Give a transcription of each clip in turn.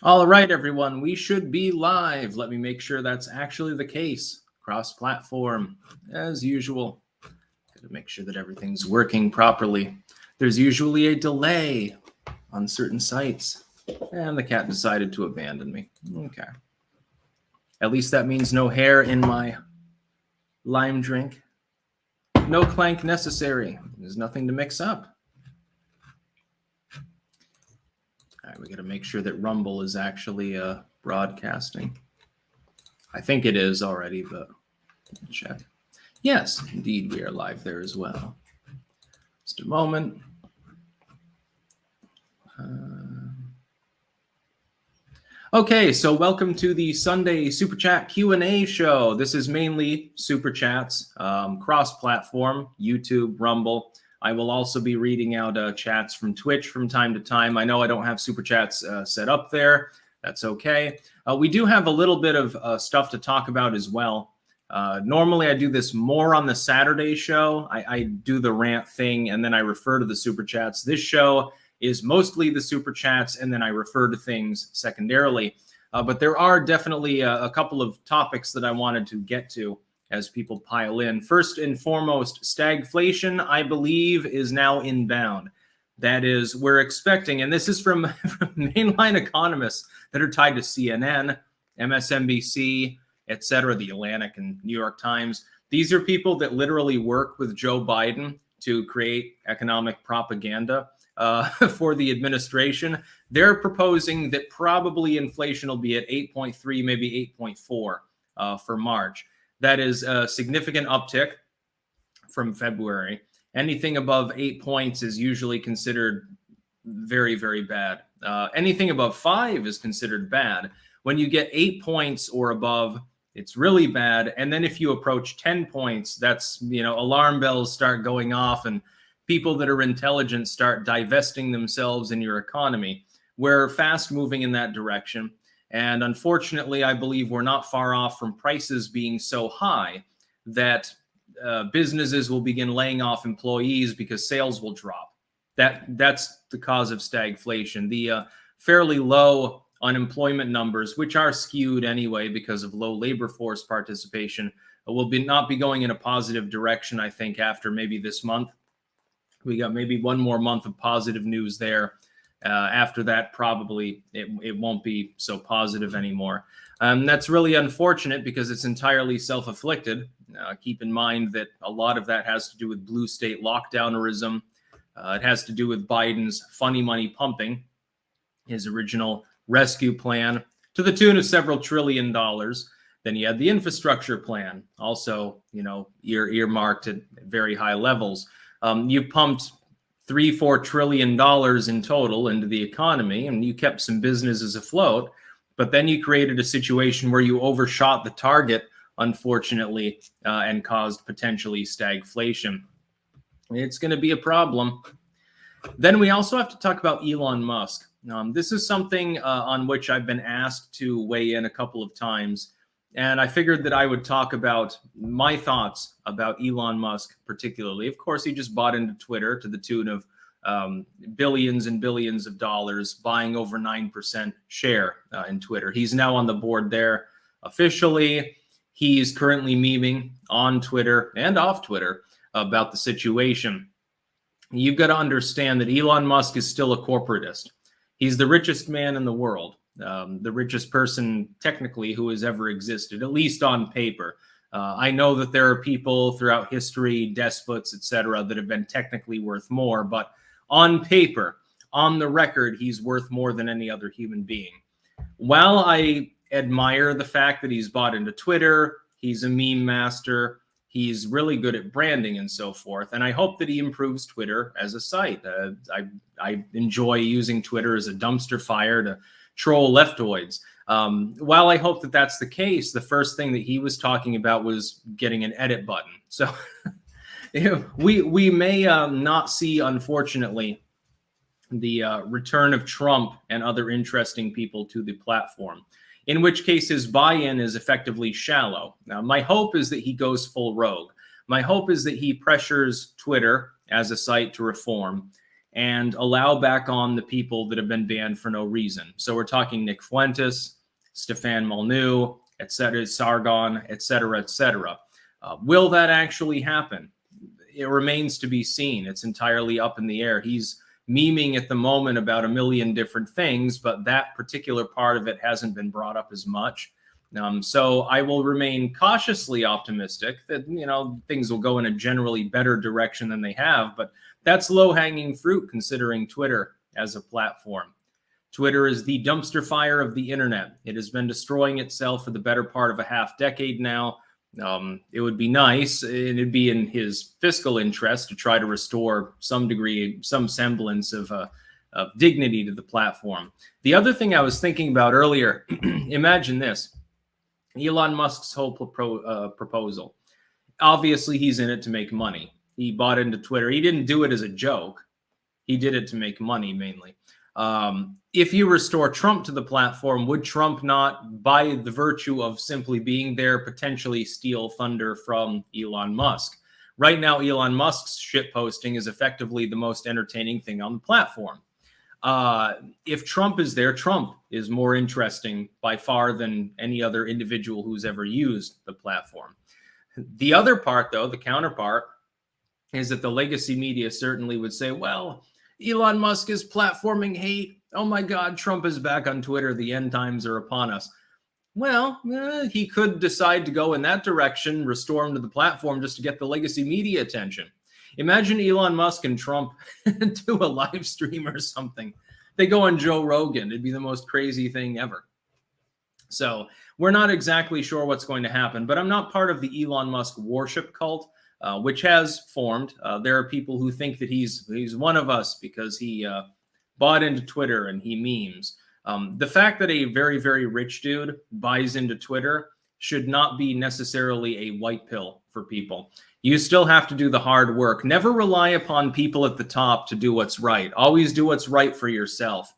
All right, everyone, we should be live. Let me make sure that's actually the case. Cross-platform, as usual. Got to make sure that everything's working properly. There's usually a delay on certain sites. And the cat decided to abandon me. Okay. At least that means no hair in my lime drink. No clank necessary. There's nothing to mix up. All right, we got to make sure that Rumble is actually broadcasting. I think it is already, but check. Yes, indeed, we are live there as well. Just a moment. Okay, so welcome to the Sunday Super Chat Q&A show. This is mainly Super Chats, cross-platform, YouTube, Rumble. I will also be reading out chats from Twitch from time to time. I know I don't have Super Chats set up there. That's okay. We do have a little bit of stuff to talk about as well. Normally, I do this more on the Saturday show. I do the rant thing, and then I refer to the Super Chats. This show is mostly the Super Chats, and then I refer to things secondarily. But there are definitely a couple of topics that I wanted to get to as people pile in. First and foremost, stagflation, I believe, is now inbound. That is, we're expecting, and this is from mainline economists that are tied to CNN, MSNBC, etc., the Atlantic and New York Times. These are people that literally work with Joe Biden to create economic propaganda for the administration. They're proposing that probably inflation will be at 8.3, maybe 8.4 for March. That is a significant uptick from February. Anything above 8 points is usually considered very, very bad. Anything above 5 is considered bad. When you get 8 points or above, it's really bad. And then if you approach 10 points, that's, alarm bells start going off and people that are intelligent start divesting themselves in your economy. We're fast moving in that direction. And unfortunately, I believe we're not far off from prices being so high that businesses will begin laying off employees because sales will drop. That's the cause of stagflation. The fairly low unemployment numbers, which are skewed anyway because of low labor force participation, will not be going in a positive direction, I think, after maybe this month. We got maybe one more month of positive news there. After that, probably it won't be so positive anymore. That's really unfortunate because it's entirely self-afflicted. Keep in mind that a lot of that has to do with blue state lockdownerism. It has to do with Biden's funny money pumping, his original rescue plan to the tune of several $1 trillion. Then you had the infrastructure plan, also, earmarked at very high levels. You pumped $3-4 trillion in total into the economy, and you kept some businesses afloat. But then you created a situation where you overshot the target, unfortunately, and caused potentially stagflation. It's going to be a problem. Then we also have to talk about Elon Musk. This is something on which I've been asked to weigh in a couple of times. And I figured that I would talk about my thoughts about Elon Musk particularly. Of course, he just bought into Twitter to the tune of billions and billions of dollars, buying over 9% share in Twitter. He's now on the board there officially. He's currently memeing on Twitter and off Twitter about the situation. You've got to understand that Elon Musk is still a corporatist. He's the richest man in the world. The richest person technically who has ever existed, at least on paper. I know that there are people throughout history, despots, etc., that have been technically worth more, but on paper, on the record, he's worth more than any other human being. While I admire the fact that he's bought into Twitter, he's a meme master, he's really good at branding and so forth, and I hope that he improves Twitter as a site. I enjoy using Twitter as a dumpster fire to troll leftoids. While I hope that that's the case, the first thing that he was talking about was getting an edit button. So we may not see, unfortunately, the return of Trump and other interesting people to the platform, in which case his buy-in is effectively shallow. Now, my hope is that he goes full rogue. My hope is that he pressures Twitter as a site to reform. and allow back on the people that have been banned for no reason. So we're talking Nick Fuentes, Stefan Molyneux, etc., Sargon, etc., etc. Will that actually happen? It remains to be seen. It's entirely up in the air. He's memeing at the moment about a million different things, but that particular part of it hasn't been brought up as much. So I will remain cautiously optimistic that, things will go in a generally better direction than they have, but that's low-hanging fruit considering Twitter as a platform. Twitter is the dumpster fire of the internet. It has been destroying itself for the better part of a half decade now. It would be nice, and it'd be in his fiscal interest to try to restore some degree, some semblance of dignity to the platform. The other thing I was thinking about earlier, imagine this. Elon Musk's whole proposal. Obviously, he's in it to make money. He bought into Twitter. He didn't do it as a joke. He did it to make money, mainly. If you restore Trump to the platform, would Trump not, by the virtue of simply being there, potentially steal thunder from Elon Musk? Right now, Elon Musk's shitposting is effectively the most entertaining thing on the platform. If Trump is there, Trump is more interesting by far than any other individual who's ever used the platform. The other part, though, the counterpart, is that the legacy media certainly would say, well, Elon Musk is platforming hate. Oh my God, Trump is back on Twitter. The end times are upon us. Well, he could decide to go in that direction, restore him to the platform just to get the legacy media attention. Imagine Elon Musk and Trump do a live stream or something. They go on Joe Rogan. It'd be the most crazy thing ever. So we're not exactly sure what's going to happen, but I'm not part of the Elon Musk worship cult. Which has formed. There are people who think that he's one of us because he bought into Twitter and he memes. The fact that a very, very rich dude buys into Twitter should not be necessarily a white pill for people. You still have to do the hard work. Never rely upon people at the top to do what's right. Always do what's right for yourself.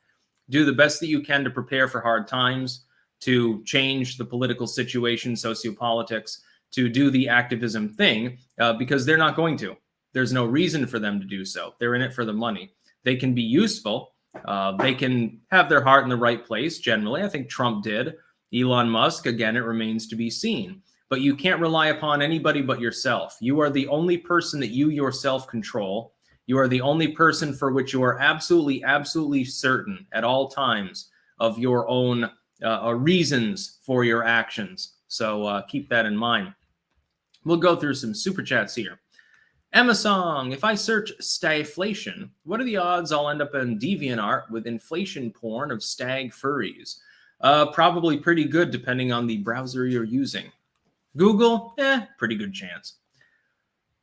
Do the best that you can to prepare for hard times, to change the political situation, sociopolitics, to do the activism thing, because they're not going to. There's no reason for them to do so. They're in it for the money. They can be useful. They can have their heart in the right place, generally. I think Trump did. Elon Musk, again, it remains to be seen. But you can't rely upon anybody but yourself. You are the only person that you yourself control. You are the only person for which you are absolutely, absolutely certain at all times of your own reasons for your actions. So keep that in mind. We'll go through some super chats here. Emma Song, if I search stagflation, what are the odds I'll end up in DeviantArt with inflation porn of stag furries? Probably pretty good depending on the browser you're using. Google, pretty good chance.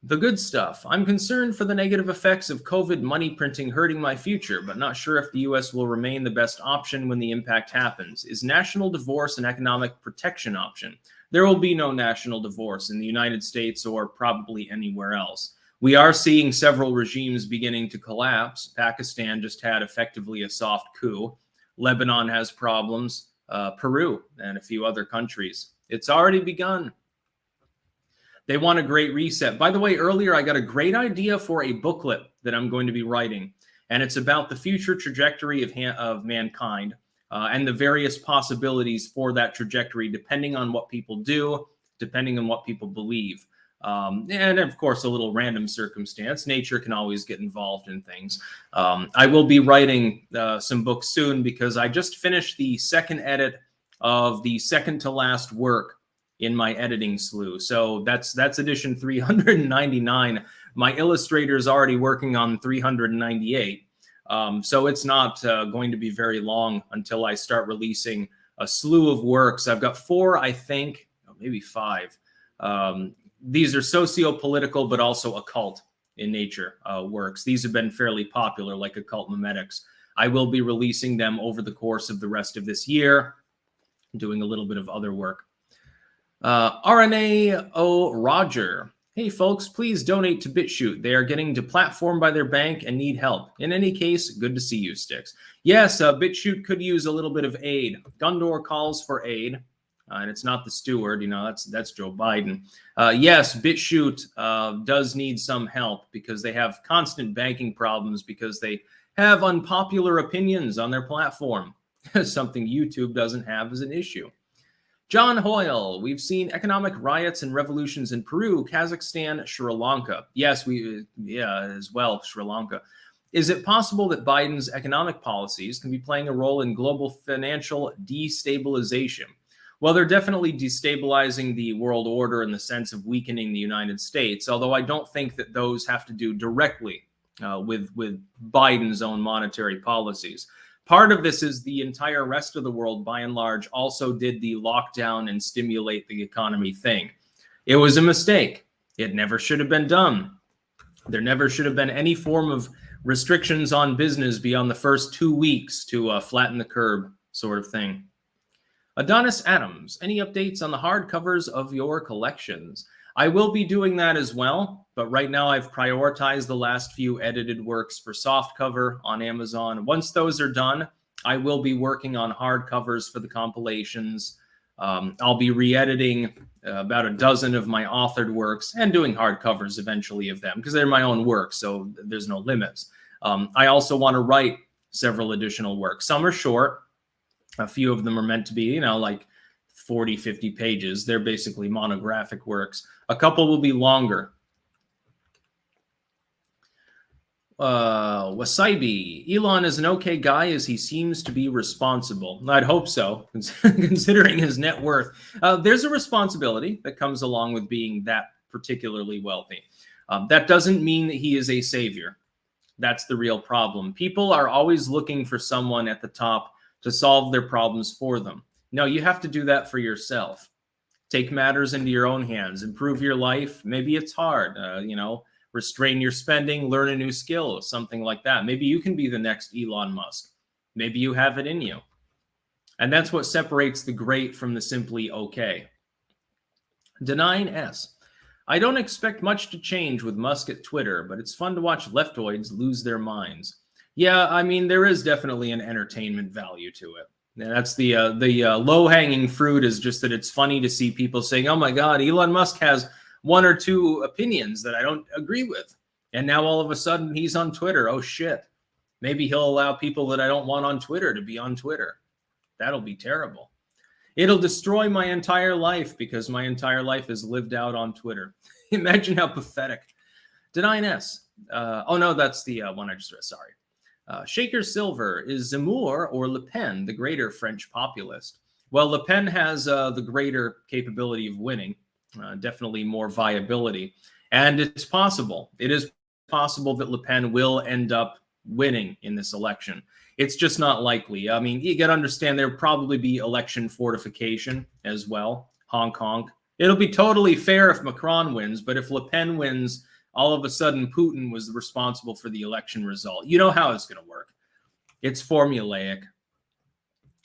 The good stuff. I'm concerned for the negative effects of COVID money printing hurting my future, but not sure if the U.S. will remain the best option when the impact happens. Is national divorce an economic protection option? There will be no national divorce in the United States or probably anywhere else. We are seeing several regimes beginning to collapse. Pakistan just had effectively a soft coup. Lebanon has problems. Peru and a few other countries. It's already begun. They want a great reset. By the way, earlier I got a great idea for a booklet that I'm going to be writing, and it's about the future trajectory of mankind and the various possibilities for that trajectory, depending on what people do, depending on what people believe. And of course, a little random circumstance. Nature can always get involved in things. I will be writing some books soon because I just finished the second edit of the second to last work in my editing slew. So that's edition 399. My illustrator is already working on 398. So it's not going to be very long until I start releasing a slew of works. I've got 4, I think, maybe 5. These are socio-political, but also occult in nature works. These have been fairly popular, like occult memetics. I will be releasing them over the course of the rest of this year, doing a little bit of other work. RNA O. Roger. Hey, folks, please donate to BitChute. They are getting deplatformed by their bank and need help. In any case, good to see you, Styx. Yes, BitChute could use a little bit of aid. Gundor calls for aid. And it's not the steward, that's Joe Biden. Yes, BitChute does need some help because they have constant banking problems because they have unpopular opinions on their platform. Something YouTube doesn't have as an issue. John Hoyle, we've seen economic riots and revolutions in Peru, Kazakhstan, Sri Lanka. Yes, as well, Sri Lanka. Is it possible that Biden's economic policies can be playing a role in global financial destabilization? Well, they're definitely destabilizing the world order in the sense of weakening the United States, although I don't think that those have to do directly with Biden's own monetary policies. Part of this is the entire rest of the world, by and large, also did the lockdown and stimulate the economy thing. It was a mistake. It never should have been done. There never should have been any form of restrictions on business beyond the first 2 weeks to flatten the curve sort of thing. Adonis Adams, any updates on the hardcovers of your collections? I will be doing that as well, but right now I've prioritized the last few edited works for softcover on Amazon. Once those are done, I will be working on hardcovers for the compilations. I'll be re-editing about a dozen of my authored works and doing hardcovers eventually of them because they're my own works, so there's no limits. I also want to write several additional works. Some are short. A few of them are meant to be, like 40, 50 pages. They're basically monographic works. A couple will be longer. Wasaibi, Elon is an okay guy as he seems to be responsible. I'd hope so, considering his net worth. There's a responsibility that comes along with being that particularly wealthy. That doesn't mean that he is a savior. That's the real problem. People are always looking for someone at the top to solve their problems for them. No, you have to do that for yourself. Take matters into your own hands, improve your life. Maybe it's hard, restrain your spending, learn a new skill, something like that. Maybe you can be the next Elon Musk. Maybe you have it in you. And that's what separates the great from the simply okay. Denying-S. I don't expect much to change with Musk at Twitter, but it's fun to watch leftoids lose their minds. Yeah, I mean, there is definitely an entertainment value to it. That's the low-hanging fruit is just that it's funny to see people saying, oh my God, Elon Musk has one or two opinions that I don't agree with. And now all of a sudden he's on Twitter. Oh shit. Maybe he'll allow people that I don't want on Twitter to be on Twitter. That'll be terrible. It'll destroy my entire life because my entire life is lived out on Twitter. Imagine how pathetic. Denying-S. Oh no, that's the one I just read. Sorry. Shaker Silver, is Zemmour or Le Pen the greater French populist? Well, Le Pen has the greater capability of winning, definitely more viability. And it's possible. It is possible that Le Pen will end up winning in this election. It's just not likely. I mean, you got to understand there'll probably be election fortification as well. Honk, honk. It'll be totally fair if Macron wins, but if Le Pen wins, all of a sudden Putin was responsible for the election result. You know how it's going to work. It's formulaic.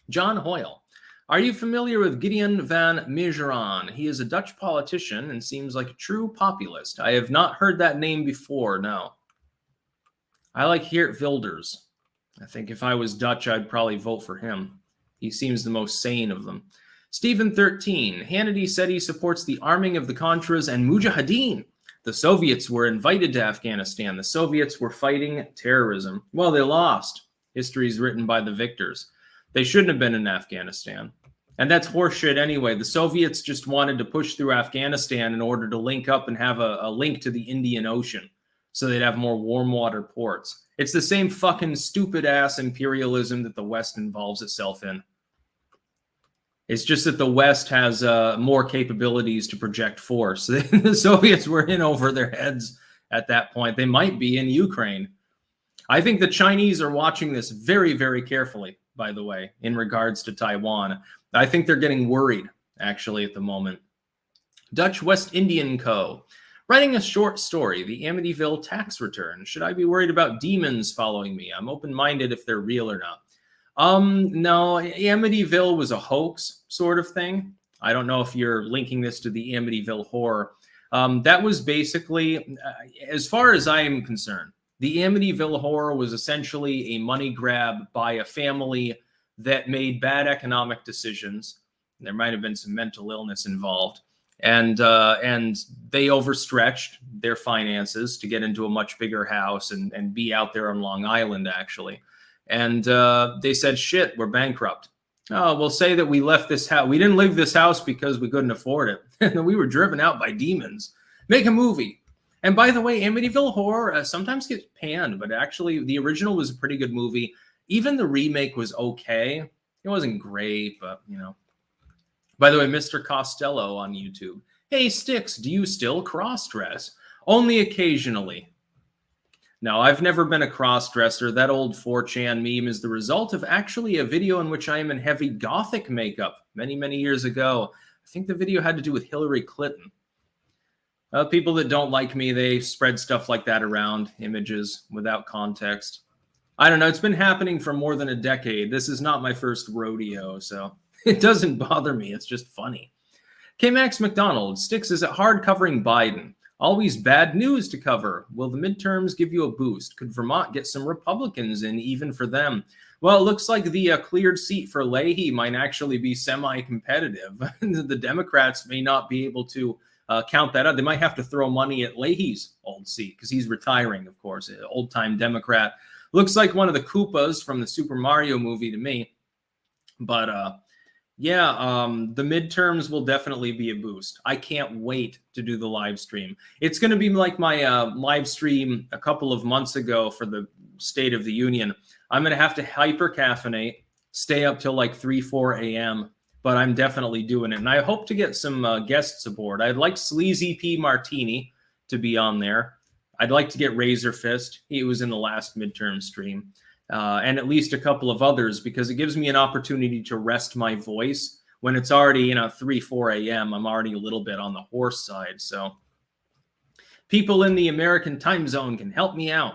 John Hoyle. Are you familiar with Gideon Van Meeuwen? He is a Dutch politician and seems like a true populist. I have not heard that name before, no. I like Geert Wilders. I think if I was Dutch, I'd probably vote for him. He seems the most sane of them. Stephen 13. Hannity said he supports the arming of the Contras and Mujahideen. The Soviets were invited to Afghanistan. The Soviets were fighting terrorism. Well, they lost. History is written by the victors. They shouldn't have been in Afghanistan. And that's horseshit anyway. The Soviets just wanted to push through Afghanistan in order to link up and have a link to the Indian Ocean so they'd have more warm water ports. It's the same fucking stupid-ass imperialism that the West involves itself in. It's just that the West has more capabilities to project force. The Soviets were in over their heads at that point. They might be in Ukraine. I think the Chinese are watching this very, very carefully, by the way, in regards to Taiwan. I think they're getting worried, actually, at the moment. Dutch West Indian Co. Writing a short story, the Amityville tax return. Should I be worried about demons following me? I'm open-minded if they're real or not. No, Amityville was a hoax sort of thing. I don't know if you're linking this to the Amityville horror. That was basically, as far as I am concerned, the Amityville horror was essentially a money grab by a family that made bad economic decisions There might have been some mental illness involved. And they overstretched their finances to get into a much bigger house and be out there on Long Island, actually. And they said, shit, we're bankrupt. Oh, we'll say that we left this house. We didn't leave this house because we couldn't afford it. And we were driven out by demons. Make a movie. And by the way, Amityville Horror sometimes gets panned, but actually the original was a pretty good movie. Even the remake was okay. It wasn't great, but, you know. By the way, Mr. Costello on YouTube. Hey, Styx, do you still cross-dress? Only occasionally. No, I've never been a cross-dresser. That old 4chan meme is the result of actually a video in which I am in heavy gothic makeup many, many years ago. I think the video had to do with Hillary Clinton. People that don't like me, they spread stuff like that around, images without context. I don't know. It's been happening for more than a decade. This is not my first rodeo, so it doesn't bother me. It's just funny. K-Max McDonald, Styx, is it hard covering Biden? Always bad news to cover. Will the midterms give you a boost? Could Vermont get some Republicans in even for them? Well, it looks like the cleared seat for Leahy might actually be semi-competitive. The Democrats may not be able to count that out. They might have to throw money at Leahy's old seat because he's retiring, of course, an old-time Democrat. Looks like one of the Koopas from the Super Mario movie to me. But the midterms will definitely be a boost. I can't wait to do the live stream. It's going to be like my live stream a couple of months ago for the State of the Union. I'm going to have to hyper caffeinate, stay up till like 3, 4 a.m., but I'm definitely doing it. And I hope to get some guests aboard. I'd like Sleazy P. Martini to be on there. I'd like to get Razor Fist. He was in the last midterm stream. And at least a couple of others, because it gives me an opportunity to rest my voice. When it's already, 3, 4 a.m., I'm already a little bit on the hoarse side. So people in the American time zone can help me out.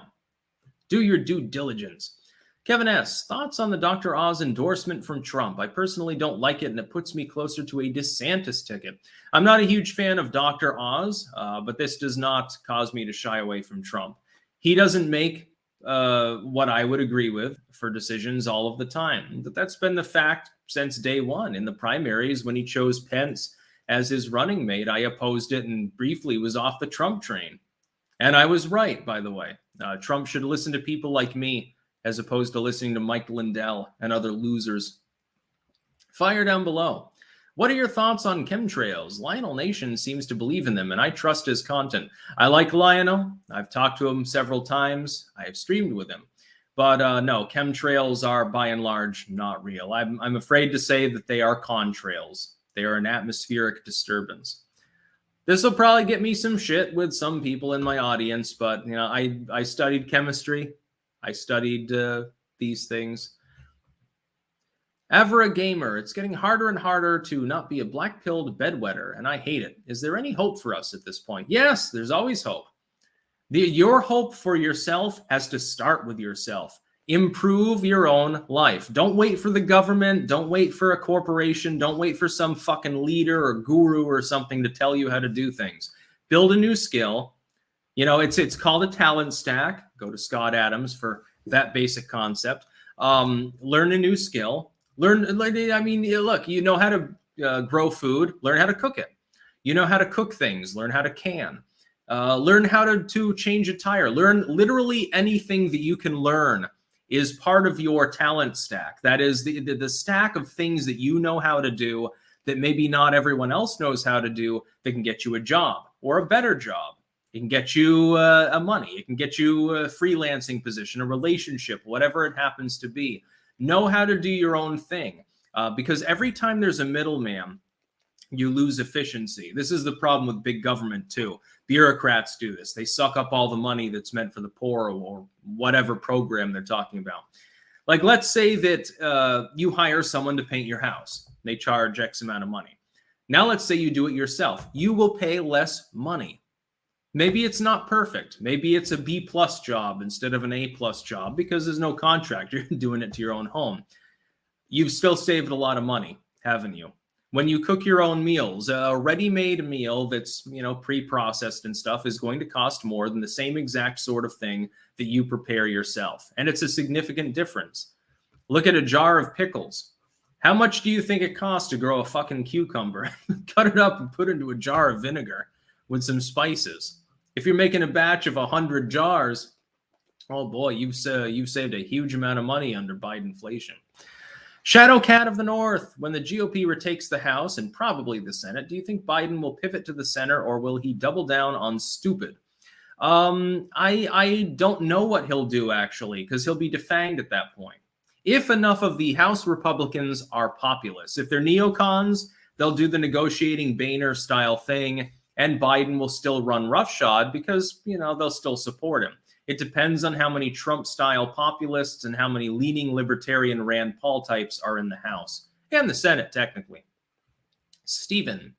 Do your due diligence. Kevin S., thoughts on the Dr. Oz endorsement from Trump? I personally don't like it, and it puts me closer to a DeSantis ticket. I'm not a huge fan of Dr. Oz, but this does not cause me to shy away from Trump. He doesn't make what I would agree with for decisions all of the time. But that's been the fact since day one. In the primaries, when he chose Pence as his running mate, I opposed it and briefly was off the Trump train. And I was right, by the way. Trump should listen to people like me as opposed to listening to Mike Lindell and other losers. Fire down below. What are your thoughts on chemtrails? Lionel Nation seems to believe in them, and I trust his content. I like Lionel. I've talked to him several times. I have streamed with him. But no, chemtrails are, by and large, not real. I'm afraid to say that they are contrails. They are an atmospheric disturbance. This will probably get me some shit with some people in my audience, but I studied chemistry. I studied these things. Avra Gamer, it's getting harder and harder to not be a black-pilled bedwetter, and I hate it. Is there any hope for us at this point? Yes, there's always hope. Your hope for yourself has to start with yourself. Improve your own life. Don't wait for the government. Don't wait for a corporation. Don't wait for some fucking leader or guru or something to tell you how to do things. Build a new skill. It's called a talent stack. Go to Scott Adams for that basic concept. Learn a new skill. Look, you know how to grow food. Learn how to cook it. You know how to cook things. Learn how to can. Learn how to change a tire. Learn literally anything that you can learn is part of your talent stack. That is the stack of things that you know how to do that maybe not everyone else knows how to do that can get you a job or a better job. It can get you money. It can get you a freelancing position, a relationship, whatever it happens to be. Know how to do your own thing because every time there's a middleman, you lose efficiency. This is the problem with big government too. Bureaucrats do this. They suck up all the money that's meant for the poor or whatever program they're talking about. Like, let's say that you hire someone to paint your house. They charge X amount of money. Now, let's say you do it yourself. You will pay less money. Maybe it's not perfect. Maybe it's a B+ job instead of an A+ job because there's no contract. You're doing it to your own home. You've still saved a lot of money, haven't you? When you cook your own meals, a ready-made meal that's, pre-processed and stuff is going to cost more than the same exact sort of thing that you prepare yourself. And it's a significant difference. Look at a jar of pickles. How much do you think it costs to grow a fucking cucumber? Cut it up and put it into a jar of vinegar with some spices. If you're making a batch of 100 jars, oh boy, you've saved a huge amount of money under Bidenflation. Shadow Cat of the North, when the GOP retakes the House and probably the Senate, do you think Biden will pivot to the center or will he double down on stupid? I don't know what he'll do, actually, because he'll be defanged at that point. If enough of the House Republicans are populist, if they're neocons, they'll do the negotiating Boehner style thing, and Biden will still run roughshod because, they'll still support him. It depends on how many Trump-style populists and how many leaning libertarian Rand Paul types are in the House and the Senate, technically. Stephen,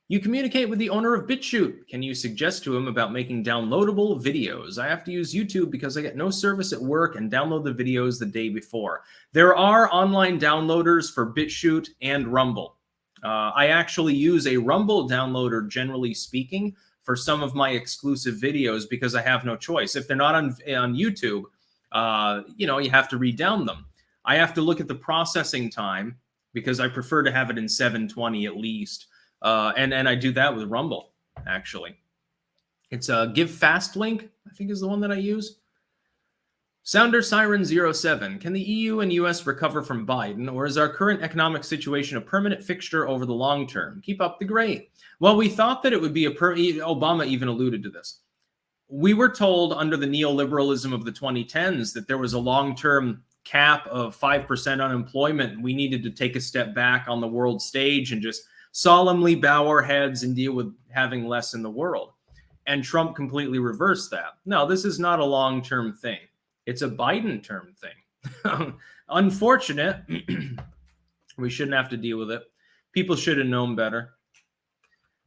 you communicate with the owner of BitChute. Can you suggest to him about making downloadable videos? I have to use YouTube because I get no service at work and download the videos the day before. There are online downloaders for BitChute and Rumble. I actually use a Rumble downloader, generally speaking, for some of my exclusive videos because I have no choice. If they're not on YouTube, you have to re-down them. I have to look at the processing time because I prefer to have it in 720 at least. And I do that with Rumble, actually. It's a Give Fast link, I think is the one that I use. Sounder Siren 07, can the EU and US recover from Biden, or is our current economic situation a permanent fixture over the long term? Keep up the great. Well, we thought that it would be Obama even alluded to this. We were told under the neoliberalism of the 2010s that there was a long-term cap of 5% unemployment. We needed to take a step back on the world stage and just solemnly bow our heads and deal with having less in the world. And Trump completely reversed that. No, this is not a long-term thing. It's a Biden term thing. Unfortunate. We shouldn't have to deal with it. People should have known better.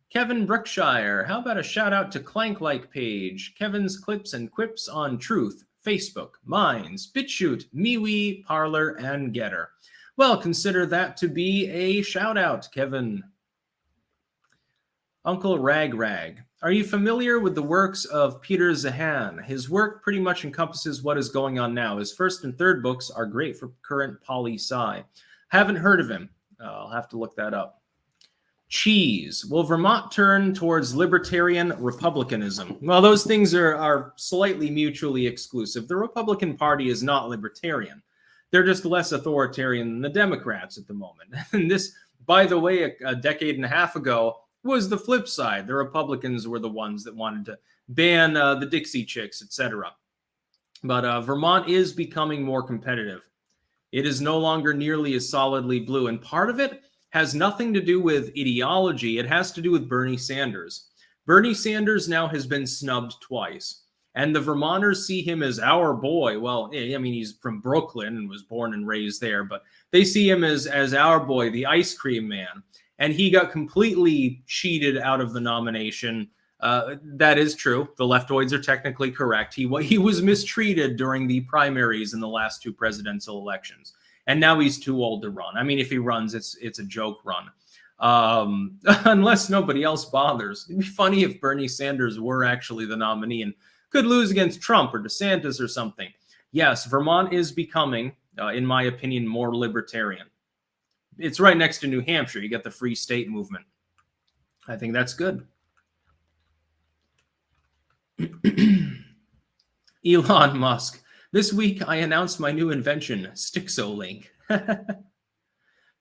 Kevin Brookshire, how about a shout out to Clank-like page? Kevin's clips and quips on Truth, Facebook, Minds, BitChute, MeWe, Parler, and Getter. Well, consider that to be a shout out, Kevin. Uncle Rag Rag. Are you familiar with the works of Peter Zahan? His work pretty much encompasses what is going on now. His first and third books are great for current poli-sci. Haven't heard of him. I'll have to look that up. Cheese. Will Vermont turn towards libertarian republicanism? Well, those things are slightly mutually exclusive. The Republican Party is not libertarian. They're just less authoritarian than the Democrats at the moment. And this, by the way, a decade and a half ago, was the flip side. The Republicans were the ones that wanted to ban the Dixie Chicks, etc. But Vermont is becoming more competitive. It is no longer nearly as solidly blue, and part of it has nothing to do with ideology. It has to do with Bernie Sanders. Bernie Sanders now has been snubbed twice, and the Vermonters see him as our boy. Well, I mean, he's from Brooklyn and was born and raised there, but they see him as our boy, the ice cream man. And he got completely cheated out of the nomination. That is true. The leftoids are technically correct. He was mistreated during the primaries in the last two presidential elections. And now he's too old to run. I mean, if he runs, it's a joke run. Unless nobody else bothers. It'd be funny if Bernie Sanders were actually the nominee and could lose against Trump or DeSantis or something. Yes, Vermont is becoming, in my opinion, more libertarian. It's right next to New Hampshire. You got the free state movement. I think that's good. Elon Musk. This week, I announced my new invention, Styxolink.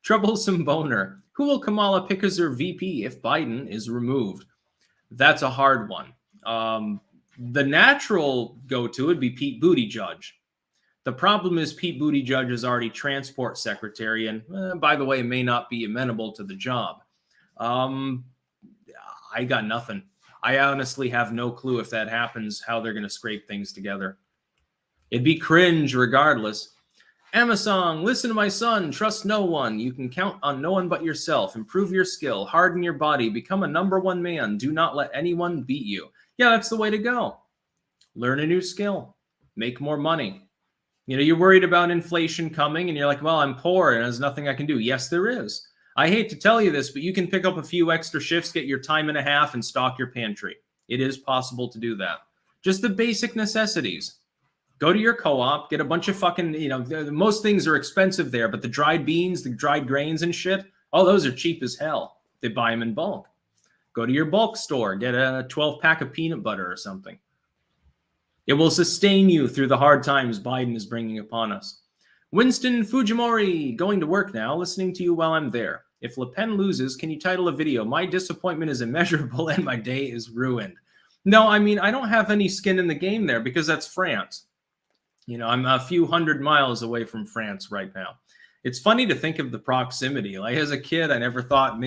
Troublesome boner. Who will Kamala pick as her VP if Biden is removed? That's a hard one. The natural go-to would be Pete Buttigieg. The problem is Pete Buttigieg is already transport secretary and, by the way, may not be amenable to the job. I got nothing. I honestly have no clue if that happens, how they're going to scrape things together. It'd be cringe regardless. Amazon, listen to my son, trust no one. You can count on no one but yourself. Improve your skill, harden your body, become a number one man. Do not let anyone beat you. Yeah, that's the way to go. Learn a new skill. Make more money. You know, you're worried about inflation coming and you're like, well, I'm poor and there's nothing I can do. Yes, there is. I hate to tell you this, but you can pick up a few extra shifts, get your time and a half, and stock your pantry. It is possible to do that. Just the basic necessities. Go to your co-op, get a bunch of fucking, most things are expensive there, but the dried beans, the dried grains and shit, those are cheap as hell. They buy them in bulk. Go to your bulk store, get a 12-pack of peanut butter or something. It will sustain you through the hard times Biden is bringing upon us. Winston Fujimori, going to work now, listening to you while I'm there. If Le Pen loses, can you title a video, "My disappointment is immeasurable and my day is ruined"? No, I mean, I don't have any skin in the game there because that's France. I'm a few hundred miles away from France right now. It's funny to think of the proximity. Like as a kid, I never thought,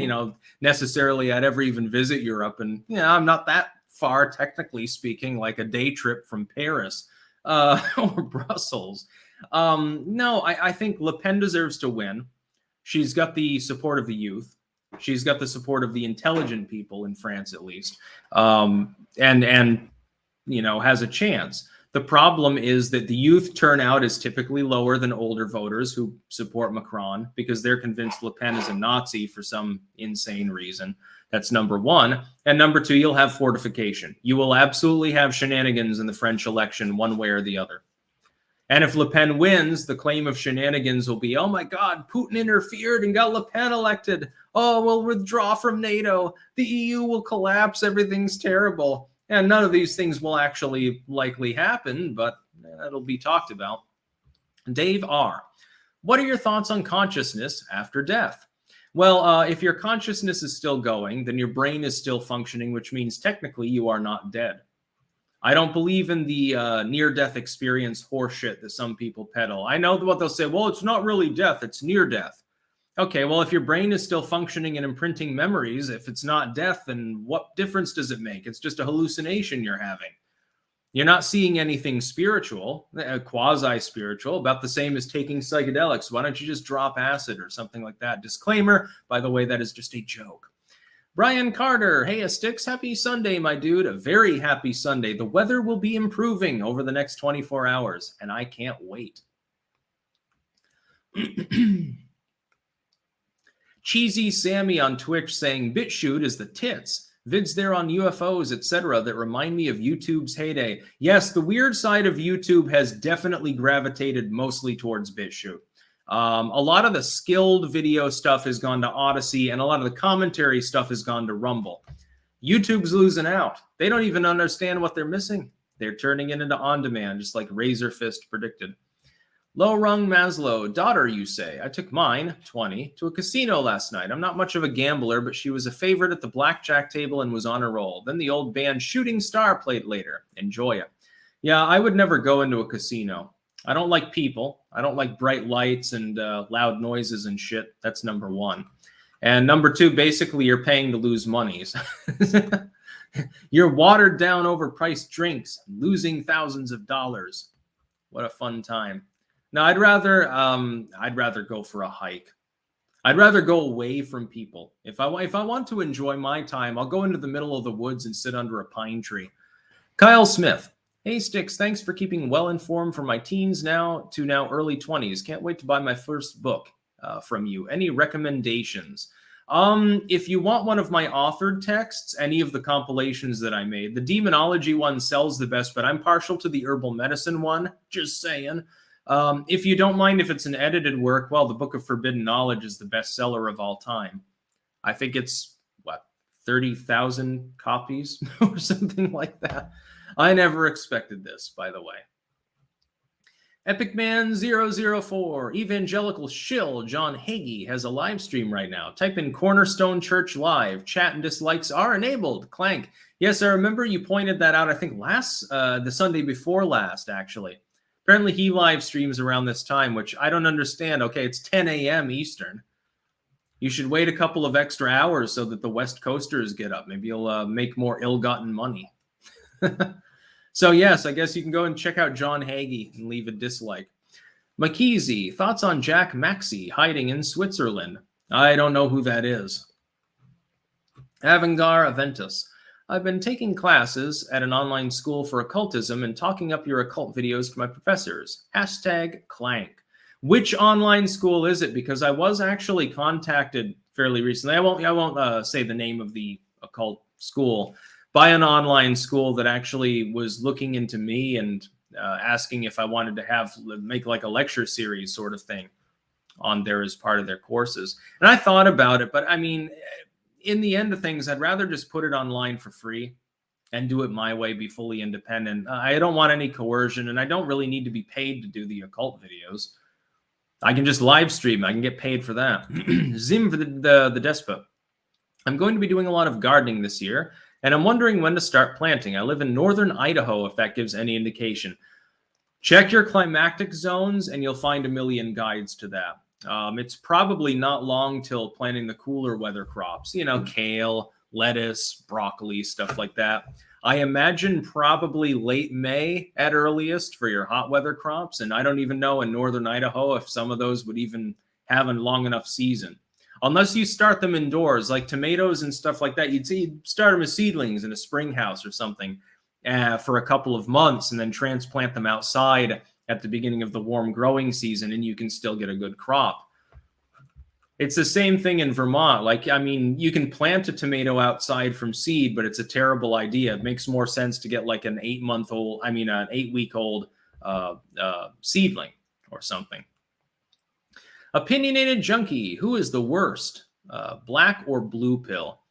necessarily I'd ever even visit Europe. And, I'm not that far, technically speaking, like a day trip from Paris or Brussels. No, I think Le Pen deserves to win. She's got the support of the youth. She's got the support of the intelligent people in France, at least, and has a chance. The problem is that the youth turnout is typically lower than older voters who support Macron because they're convinced Le Pen is a Nazi for some insane reason. That's number one. And number two, you'll have fortification. You will absolutely have shenanigans in the French election one way or the other. And if Le Pen wins, the claim of shenanigans will be, oh my God, Putin interfered and got Le Pen elected. Oh, we'll withdraw from NATO. The EU will collapse. Everything's terrible. And none of these things will actually likely happen, but it'll be talked about. Dave R. What are your thoughts on consciousness after death? Well, if your consciousness is still going, then your brain is still functioning, which means technically you are not dead. I don't believe in the near-death experience horseshit that some people peddle. I know what they'll say, well, it's not really death, it's near-death. Okay, well, if your brain is still functioning and imprinting memories, if it's not death, then what difference does it make? It's just a hallucination you're having. You're not seeing anything spiritual, quasi-spiritual, about the same as taking psychedelics. Why don't you just drop acid or something like that? Disclaimer, by the way, that is just a joke. Brian Carter, hey, Styx, happy Sunday, my dude. A very happy Sunday. The weather will be improving over the next 24 hours, and I can't wait. Cheesy Sammy on Twitch saying BitChute is the tits. Vids there on UFOs, etc. that remind me of YouTube's heyday. Yes, the weird side of YouTube has definitely gravitated mostly towards BitChute. A lot of the skilled video stuff has gone to Odyssey, and a lot of the commentary stuff has gone to Rumble. YouTube's losing out. They don't even understand what they're missing. They're turning it into on-demand, just like Razor Fist predicted. Low Rung Maslow, daughter, you say. I took mine, 20, to a casino last night. I'm not much of a gambler, but she was a favorite at the blackjack table and was on a roll. Then the old band Shooting Star played later. Enjoy it. Yeah, I would never go into a casino. I don't like people. I don't like bright lights and loud noises and shit. That's number one. And number two, basically, you're paying to lose monies. You're watered down, overpriced drinks, losing thousands of dollars. What a fun time. No, I'd rather go for a hike. I'd rather go away from people. If I want to enjoy my time, I'll go into the middle of the woods and sit under a pine tree. Kyle Smith. Hey, Styx, thanks for keeping well informed from my teens now to now early 20s. Can't wait to buy my first book from you. Any recommendations? If you want one of my authored texts, any of the compilations that I made, the demonology one sells the best, but I'm partial to the herbal medicine one, just saying. If you don't mind if it's an edited work, well, the Book of Forbidden Knowledge is the bestseller of all time. I think it's, 30,000 copies or something like that. I never expected this, by the way. EpicMan004, Evangelical Shill, John Hagee has a live stream right now. Type in Cornerstone Church Live. Chat and dislikes are enabled. Clank. Yes, I remember you pointed that out, I think the Sunday before last, actually. Apparently he live streams around this time, which I don't understand. Okay, it's 10 a.m. Eastern. You should wait a couple of extra hours so that the West Coasters get up. Maybe you'll make more ill-gotten money. So yes, I guess you can go and check out John Hagee and leave a dislike. McKeezy, thoughts on Jack Maxey hiding in Switzerland? I don't know who that is. Avangar Aventus, I've been taking classes at an online school for occultism and talking up your occult videos to my professors. #Clank. Which online school is it? Because I was actually contacted fairly recently. I won't say the name of the occult school, by an online school that actually was looking into me and asking if I wanted to make like a lecture series sort of thing on there as part of their courses. And I thought about it, but I mean, in the end of things, I'd rather just put it online for free and do it my way, be fully independent. I don't want any coercion, and I don't really need to be paid to do the occult videos. I can just live stream. I can get paid for that. Zim for the despot. I'm going to be doing a lot of gardening this year, and I'm wondering when to start planting. I live in northern Idaho, if that gives any indication. Check your climactic zones, and you'll find a million guides to that. It's probably not long till planting the cooler weather crops, you know, kale, lettuce, broccoli, stuff like that. I imagine probably late May at earliest for your hot weather crops. And I don't even know in northern Idaho if some of those would even have a long enough season. Unless you start them indoors, like tomatoes and stuff like that. You'd start them as seedlings in a spring house or something for a couple of months and then transplant them outside at the beginning of the warm growing season, and you can still get a good crop. It's the same thing in Vermont. Like, I mean, you can plant a tomato outside from seed, but it's a terrible idea. It makes more sense to get like an 8-week-old seedling or something. Opinionated junkie. Who is the worst? Black or blue pill?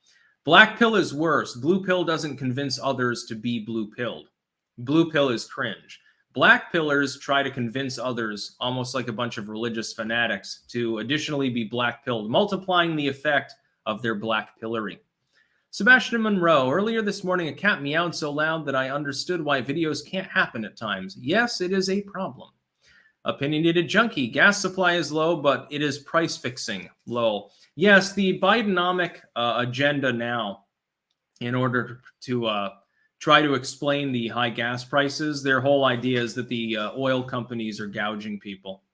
Black pill is worse. Blue pill doesn't convince others to be blue pilled. Blue pill is cringe. Black pillars try to convince others, almost like a bunch of religious fanatics, to additionally be black pilled, multiplying the effect of their black pillory. Sebastian Monroe, earlier this morning, a cat meowed so loud that I understood why videos can't happen at times. Yes, it is a problem. Opinionated junkie, gas supply is low, but it is price fixing. Lol. Yes, the Bidenomic agenda now, in order to try to explain the high gas prices, their whole idea is that the oil companies are gouging people.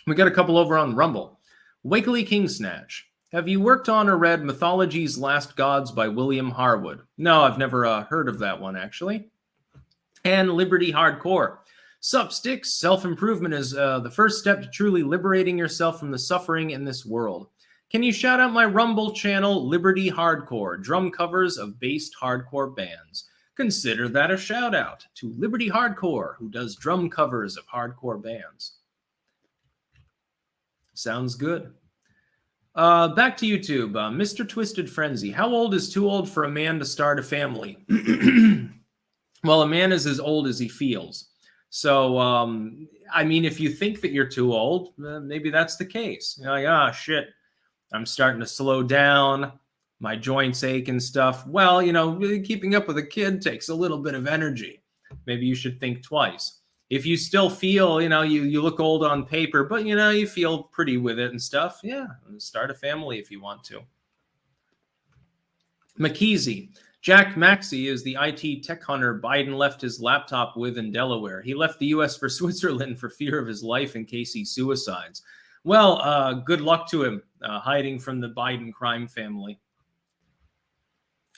We got a couple over on Rumble. Wakely Kingsnatch. Have you worked on or read Mythology's Last Gods by William Harwood? No, I've never heard of that one, actually. And Liberty Hardcore. Sup, Styx? Self-improvement is the first step to truly liberating yourself from the suffering in this world. Can you shout out my Rumble channel, Liberty Hardcore, drum covers of based hardcore bands? Consider that a shout out to Liberty Hardcore, who does drum covers of hardcore bands. Sounds good. Back to YouTube. Mr. Twisted Frenzy. How old is too old for a man to start a family? Well, a man is as old as he feels. So, I mean, if you think that you're too old, maybe that's the case. You're like, ah, shit. I'm starting to slow down. My joints ache and stuff. Well, you know, keeping up with a kid takes a little bit of energy. Maybe you should think twice. If you still feel, you know, you look old on paper, but, you know, you feel pretty with it and stuff, yeah, start a family if you want to. McKeezy. Jack Maxey is the IT tech hunter Biden left his laptop with in Delaware. He left the U.S. for Switzerland for fear of his life in case he suicides. Well, good luck to him, hiding from the Biden crime family.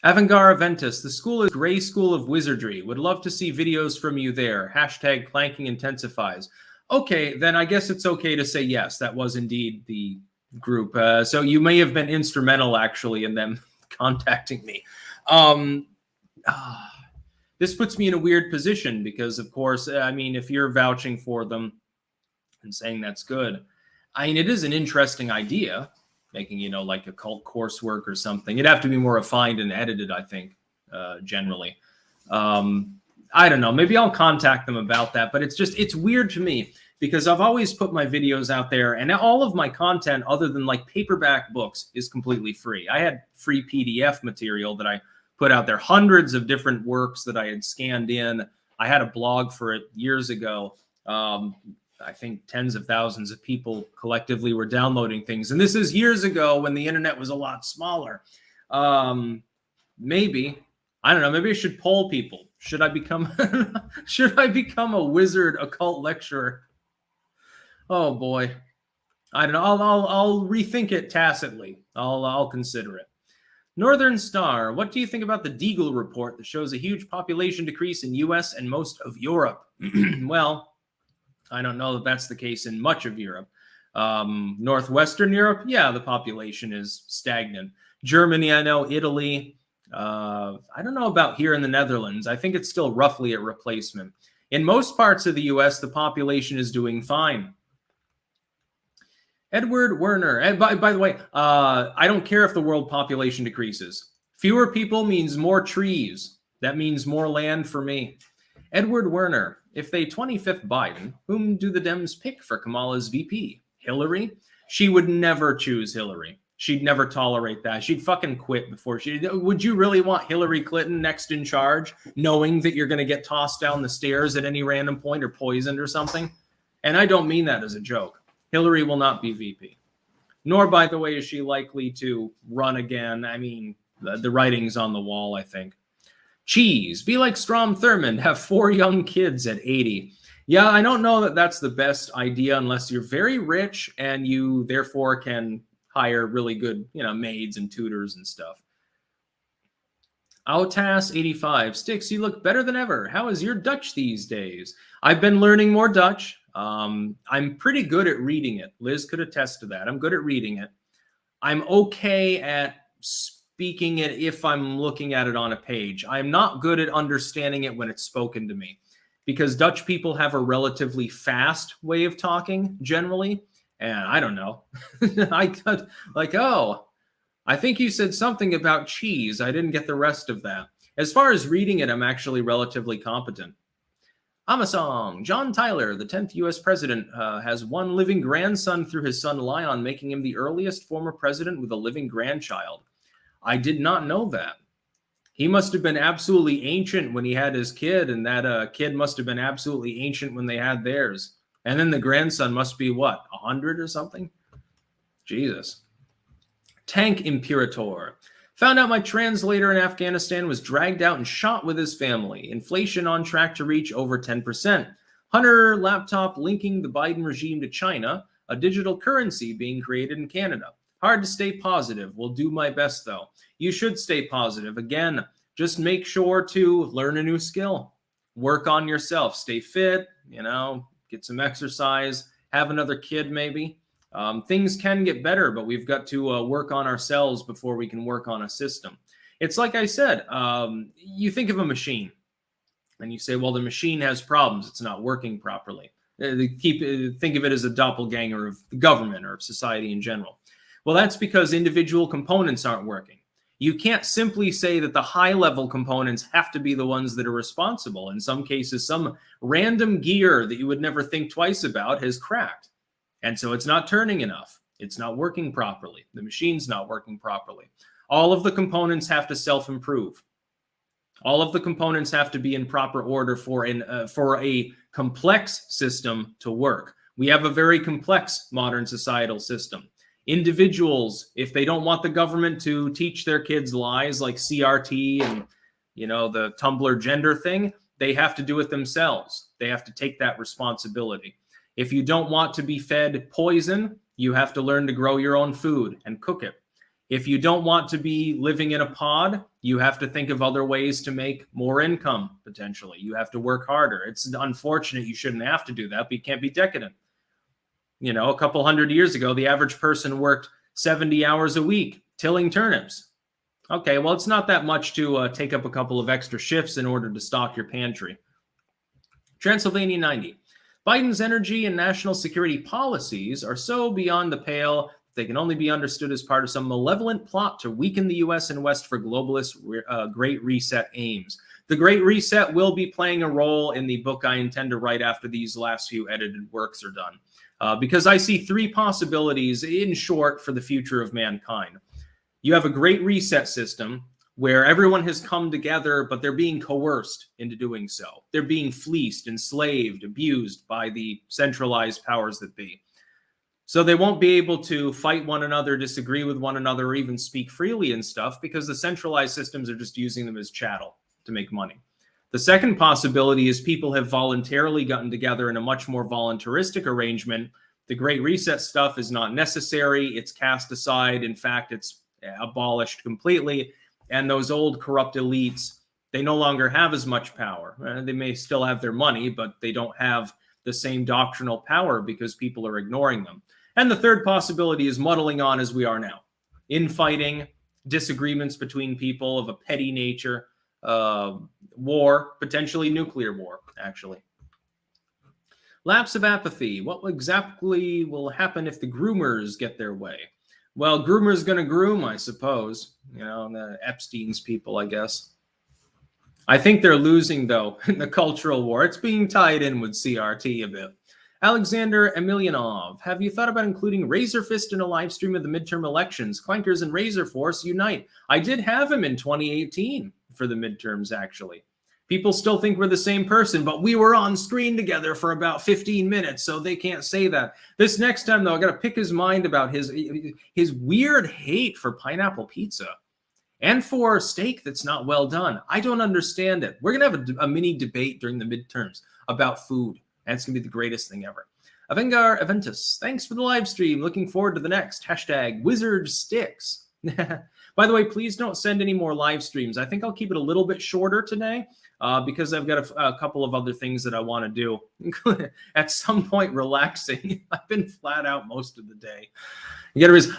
Avangar Aventus, the school is Gray School of Wizardry. Would love to see videos from you there. Hashtag clanking intensifies. Okay, then I guess it's okay to say yes, that was indeed the group. So you may have been instrumental, actually, in them contacting me. This puts me in a weird position because, of course, I mean, if you're vouching for them and saying that's good, I mean, it is an interesting idea, making, you know, like occult coursework or something. It'd have to be more refined and edited, I think, generally. I don't know. Maybe I'll contact them about that. But it's weird to me because I've always put my videos out there and all of my content other than like paperback books is completely free. I had free PDF material that I put out there, hundreds of different works that I had scanned in. I had a blog for it years ago. I think tens of thousands of people collectively were downloading things. And this is years ago when the internet was a lot smaller. Maybe, I don't know, maybe I should poll people. Should I become a wizard occult lecturer? Oh boy. I don't know. I'll rethink it tacitly. I'll consider it. Northern Star, what do you think about the Deagle report that shows a huge population decrease in US and most of Europe? Well, I don't know that that's the case in much of Europe. Northwestern Europe, yeah, the population is stagnant. Germany, I know, Italy, I don't know about here in the Netherlands. I think it's still roughly at replacement. In most parts of the US, the population is doing fine. Edward Werner. And by the way, I don't care if the world population decreases. Fewer people means more trees. That means more land for me. Edward Werner. If they 25th Biden, whom do the Dems pick for Kamala's VP? Hillary? She would never choose Hillary. She'd never tolerate that. She'd fucking quit before she... Would you really want Hillary Clinton next in charge, knowing that you're going to get tossed down the stairs at any random point or poisoned or something? And I don't mean that as a joke. Hillary will not be VP. Nor, by the way, is she likely to run again. I mean, the writing's on the wall, I think. Cheese. Be like Strom Thurmond. Have 4 young kids at 80. Yeah, I don't know that that's the best idea unless you're very rich and you, therefore, can hire really good, maids and tutors and stuff. Autas85. Styx, you look better than ever. How is your Dutch these days? I've been learning more Dutch. I'm pretty good at reading it. Liz could attest to that. I'm good at reading it. I'm okay at speaking it if I'm looking at it on a page. I'm not good at understanding it when it's spoken to me because Dutch people have a relatively fast way of talking generally. And I don't know. I think you said something about cheese. I didn't get the rest of that. As far as reading it, I'm actually relatively competent. Amasong. John Tyler, the 10th U.S. president, has one living grandson through his son Leon, making him the earliest former president with a living grandchild. I did not know that. He must have been absolutely ancient when he had his kid, and that kid must have been absolutely ancient when they had theirs. And then the grandson must be, what, 100 or something? Jesus. Tank Imperator. Found out my translator in Afghanistan was dragged out and shot with his family. Inflation on track to reach over 10%. Hunter laptop linking the Biden regime to China. A digital currency being created in Canada. Hard to stay positive. Will do my best, though. You should stay positive. Again, just make sure to learn a new skill. Work on yourself. Stay fit, get some exercise. Have another kid, maybe. Things can get better, but we've got to work on ourselves before we can work on a system. It's like I said, you think of a machine and you say, well, the machine has problems. It's not working properly. Think of it as a doppelganger of the government or of society in general. Well, that's because individual components aren't working. You can't simply say that the high-level components have to be the ones that are responsible. In some cases, some random gear that you would never think twice about has cracked. And so it's not turning enough. It's not working properly. The machine's not working properly. All of the components have to self-improve. All of the components have to be in proper order for a complex system to work. We have a very complex modern societal system. Individuals, if they don't want the government to teach their kids lies like CRT and, the Tumblr gender thing, they have to do it themselves. They have to take that responsibility. If you don't want to be fed poison, you have to learn to grow your own food and cook it. If you don't want to be living in a pod, you have to think of other ways to make more income, potentially. You have to work harder. It's unfortunate you shouldn't have to do that, but you can't be decadent. A couple hundred years ago, the average person worked 70 hours a week tilling turnips. Okay, well, it's not that much to take up a couple of extra shifts in order to stock your pantry. Transylvania 90. Biden's energy and national security policies are so beyond the pale that they can only be understood as part of some malevolent plot to weaken the U.S. and West for globalist Great Reset aims. The Great Reset will be playing a role in the book I intend to write after these last few edited works are done. Because I see 3 possibilities, in short, for the future of mankind. You have a Great Reset system where everyone has come together, but they're being coerced into doing so. They're being fleeced, enslaved, abused by the centralized powers that be. So they won't be able to fight one another, disagree with one another, or even speak freely and stuff because the centralized systems are just using them as chattel to make money. The second possibility is people have voluntarily gotten together in a much more voluntaristic arrangement. The Great Reset stuff is not necessary. It's cast aside. In fact, it's abolished completely. And those old corrupt elites, they no longer have as much power. They may still have their money, but they don't have the same doctrinal power because people are ignoring them. And the third possibility is muddling on as we are now. Infighting, disagreements between people of a petty nature, war, potentially nuclear war, actually. Lapse of apathy. What exactly will happen if the groomers get their way? Well, groomers going to groom, I suppose. You know, the Epstein's people, I guess. I think they're losing, though, in the cultural war. It's being tied in with CRT a bit. Alexander Emelianov, have you thought about including Razor Fist in a live stream of the midterm elections? Clankers and Razor Force unite. I did have him in 2018 for the midterms, actually. People still think we're the same person, but we were on screen together for about 15 minutes, so they can't say that. This next time, though, I got to pick his mind about his weird hate for pineapple pizza and for steak that's not well done. I don't understand it. We're going to have a mini debate during the midterms about food, and it's going to be the greatest thing ever. Avengar Aventus, thanks for the live stream. Looking forward to the next. Hashtag Wizard Sticks. By the way, please don't send any more live streams. I think I'll keep it a little bit shorter today. Because I've got a couple of other things that I want to do. At some point, relaxing. I've been flat out most of the day.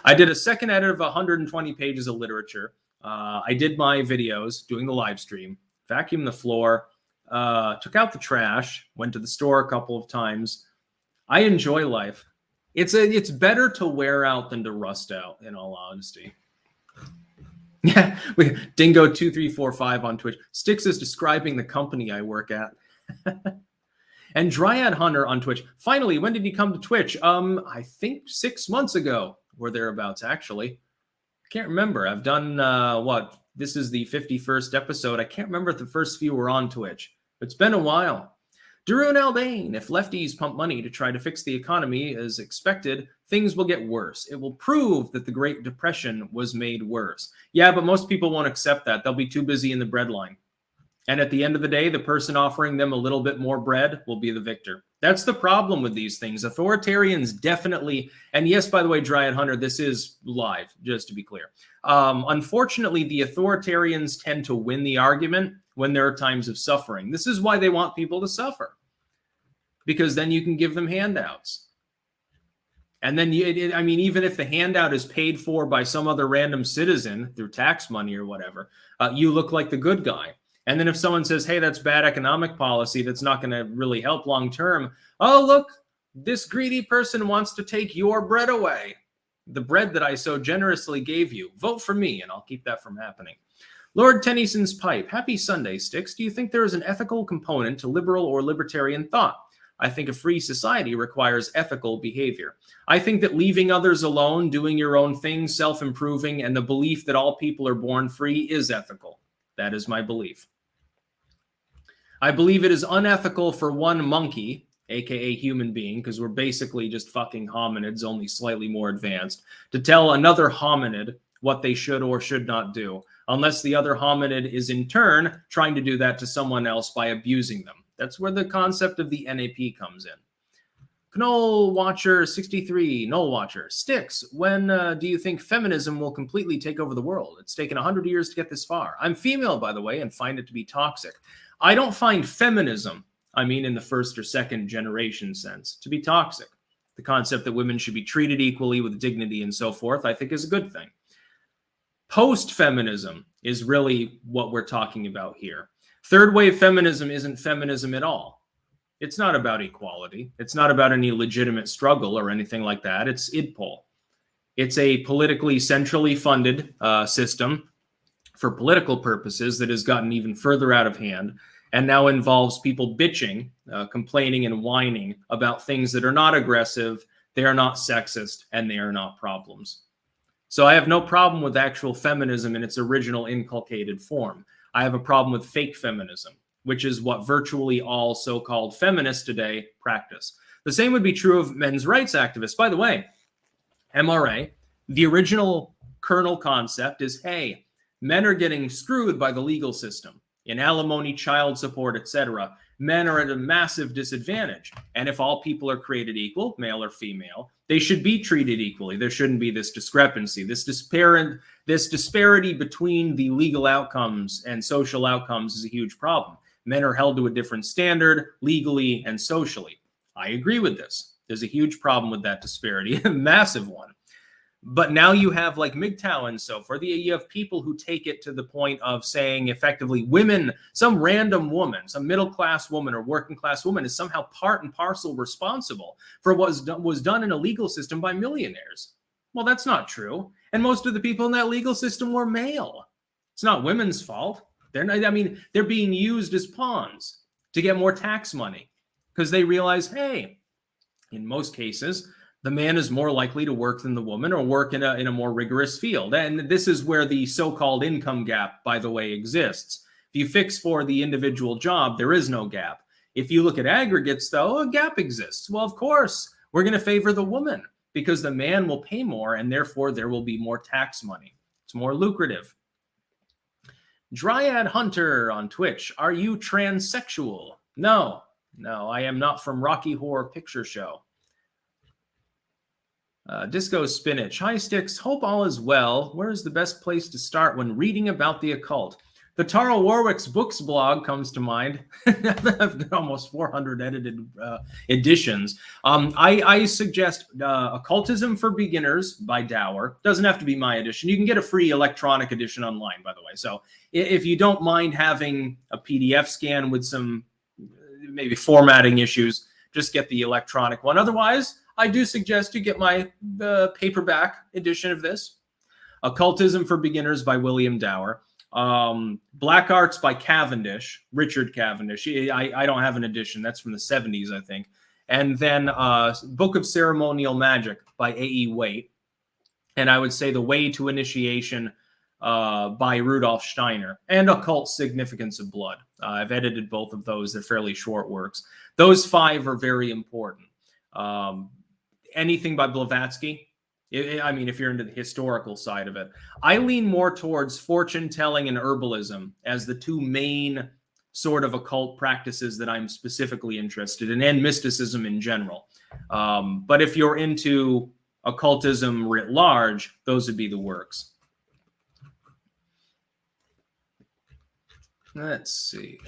I did a second edit of 120 pages of literature. I did my videos, doing the live stream, vacuumed the floor, took out the trash, went to the store a couple of times. I enjoy life. It's better to wear out than to rust out, in all honesty. Yeah, Dingo2345 on Twitch. Styx is describing the company I work at. And Dryad Hunter on Twitch. Finally, when did you come to Twitch? I think 6 months ago or thereabouts, actually. Can't remember. I've done, this is the 51st episode. I can't remember if the first few were on Twitch. It's been a while. Darun Albane, if lefties pump money to try to fix the economy as expected, things will get worse. It will prove that the Great Depression was made worse. Yeah, but most people won't accept that. They'll be too busy in the bread line. And at the end of the day, the person offering them a little bit more bread will be the victor. That's the problem with these things. Authoritarians definitely, and yes, by the way, Dryad Hunter, this is live, just to be clear. Unfortunately, the authoritarians tend to win the argument when there are times of suffering. This is why they want people to suffer, because then you can give them handouts. And then, even if the handout is paid for by some other random citizen through tax money or whatever, you look like the good guy. And then if someone says, hey, that's bad economic policy, that's not going to really help long term. Oh, look, this greedy person wants to take your bread away. The bread that I so generously gave you. Vote for me, and I'll keep that from happening. Lord Tennyson's pipe. Happy Sunday, Styx. Do you think there is an ethical component to liberal or libertarian thought? I think a free society requires ethical behavior. I think that leaving others alone, doing your own thing, self-improving, and the belief that all people are born free is ethical. That is my belief. I believe it is unethical for one monkey, aka human being, because we're basically just fucking hominids, only slightly more advanced, to tell another hominid what they should or should not do, unless the other hominid is in turn trying to do that to someone else by abusing them. That's where the concept of the NAP comes in. Knoll Watcher 63, Knoll Watcher. Styx, when do you think feminism will completely take over the world? It's taken 100 years to get this far. I'm female, by the way, and find it to be toxic. I don't find feminism, in the first or second generation sense, to be toxic. The concept that women should be treated equally with dignity and so forth, I think is a good thing. Post-feminism is really what we're talking about here. Third wave feminism isn't feminism at all. It's not about equality. It's not about any legitimate struggle or anything like that. It's IDPOL. It's a politically centrally funded system for political purposes that has gotten even further out of hand and now involves people bitching, complaining and whining about things that are not aggressive, they are not sexist, and they are not problems. So I have no problem with actual feminism in its original inculcated form. I have a problem with fake feminism, which is what virtually all so-called feminists today practice. The same would be true of men's rights activists. By the way, MRA, the original kernel concept is, hey, men are getting screwed by the legal system in alimony, child support, etc. Men are at a massive disadvantage. And if all people are created equal, male or female, they should be treated equally. There shouldn't be this discrepancy, this disparity between the legal outcomes and social outcomes is a huge problem. Men are held to a different standard legally and socially. I agree with this. There's a huge problem with that disparity, a massive one. But now you have like MGTOW and so forth. You have people who take it to the point of saying effectively women, some random woman, some middle-class woman or working-class woman is somehow part and parcel responsible for what was done in a legal system by millionaires. Well, that's not true. And most of the people in that legal system were male. It's not women's fault. They're not, I mean, they're being used as pawns to get more tax money because they realize, hey, in most cases, the man is more likely to work than the woman or work in a more rigorous field. And this is where the so-called income gap, by the way, exists. If you fix for the individual job, there is no gap. If you look at aggregates, though, a gap exists. Well, of course, we're going to favor the woman because the man will pay more and therefore there will be more tax money. It's more lucrative. Dryad Hunter on Twitch. Are you transsexual? No, I am not from Rocky Horror Picture Show. Disco Spinach. Hi, Styx. Hope all is well. Where is the best place to start when reading about the occult? The Tara Warwick's Books blog comes to mind. I've got almost 400 edited editions. I suggest Occultism for Beginners by Dower. Doesn't have to be my edition. You can get a free electronic edition online, by the way. So if you don't mind having a PDF scan with some maybe formatting issues, just get the electronic one. Otherwise, I do suggest you get my paperback edition of this. Occultism for Beginners by William Dower. Black Arts by Cavendish, Richard Cavendish. I don't have an edition. That's from the 70s, I think. And then Book of Ceremonial Magic by A.E. Waite. And I would say The Way to Initiation by Rudolf Steiner. And Occult Significance of Blood. I've edited both of those. They're fairly short works. Those 5 are very important. Anything by Blavatsky. I mean, if you're into the historical side of it. I lean more towards fortune telling and herbalism as the 2 main sort of occult practices that I'm specifically interested in, and mysticism in general. But if you're into occultism writ large, those would be the works. Let's see.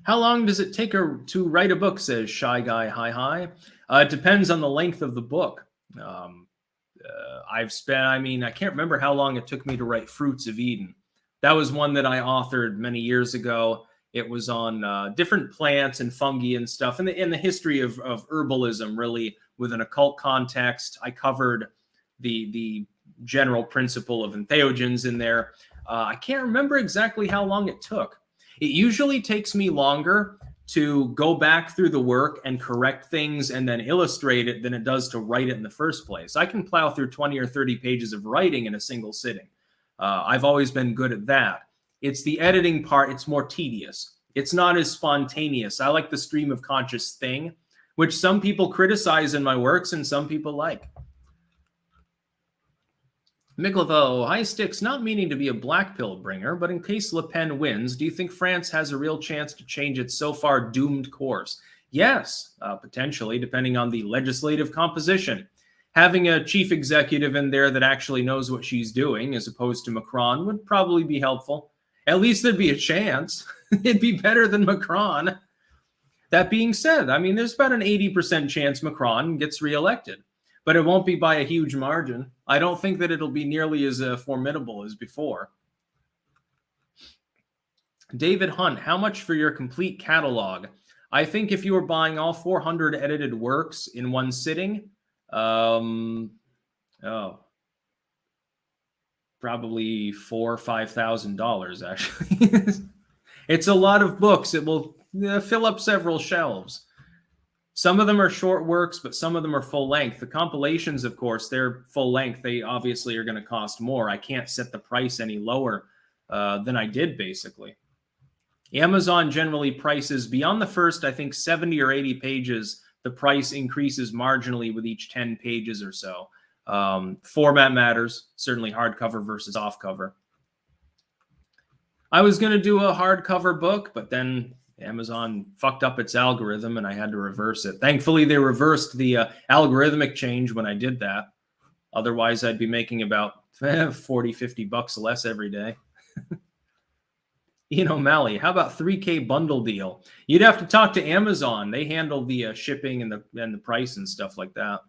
How long does it take her to write a book, says Shy Guy Hi. It depends on the length of the book. I've spent, I can't remember how long it took me to write Fruits of Eden. That was one that I authored many years ago. It was on different plants and fungi and stuff, and the history of herbalism, really, with an occult context. I covered the general principle of entheogens in there. I can't remember exactly how long it took. It usually takes me longer to go back through the work and correct things and then illustrate it than it does to write it in the first place. I can plow through 20 or 30 pages of writing in a single sitting. I've always been good at that. It's the editing part. It's more tedious. It's not as spontaneous. I like the stream of conscious thing, which some people criticize in my works and some people like. Miglavo, hi Styx, not meaning to be a black pill bringer, but in case Le Pen wins, do you think France has a real chance to change its so far doomed course? Yes, potentially, depending on the legislative composition. Having a chief executive in there that actually knows what she's doing, as opposed to Macron, would probably be helpful. At least there'd be a chance. It'd be better than Macron. That being said, there's about an 80% chance Macron gets reelected. But it won't be by a huge margin. I don't think that it'll be nearly as formidable as before. David Hunt, how much for your complete catalog? I think if you were buying all 400 edited works in one sitting, probably $4,000 or $5,000 actually. It's a lot of books. It will fill up several shelves. Some of them are short works, but some of them are full length. The compilations, of course, they're full length. They obviously are going to cost more. I can't set the price any lower than I did, basically. Amazon generally prices beyond the first, I think, 70 or 80 pages. The price increases marginally with each 10 pages or so. Format matters, certainly hardcover versus off-cover. I was going to do a hardcover book, but then Amazon fucked up its algorithm and I had to reverse it. Thankfully, they reversed the algorithmic change when I did that. Otherwise, I'd be making about 40, 50 bucks less every day. Ian O'Malley, how about 3K bundle deal? You'd have to talk to Amazon. They handle the shipping and the price and stuff like that.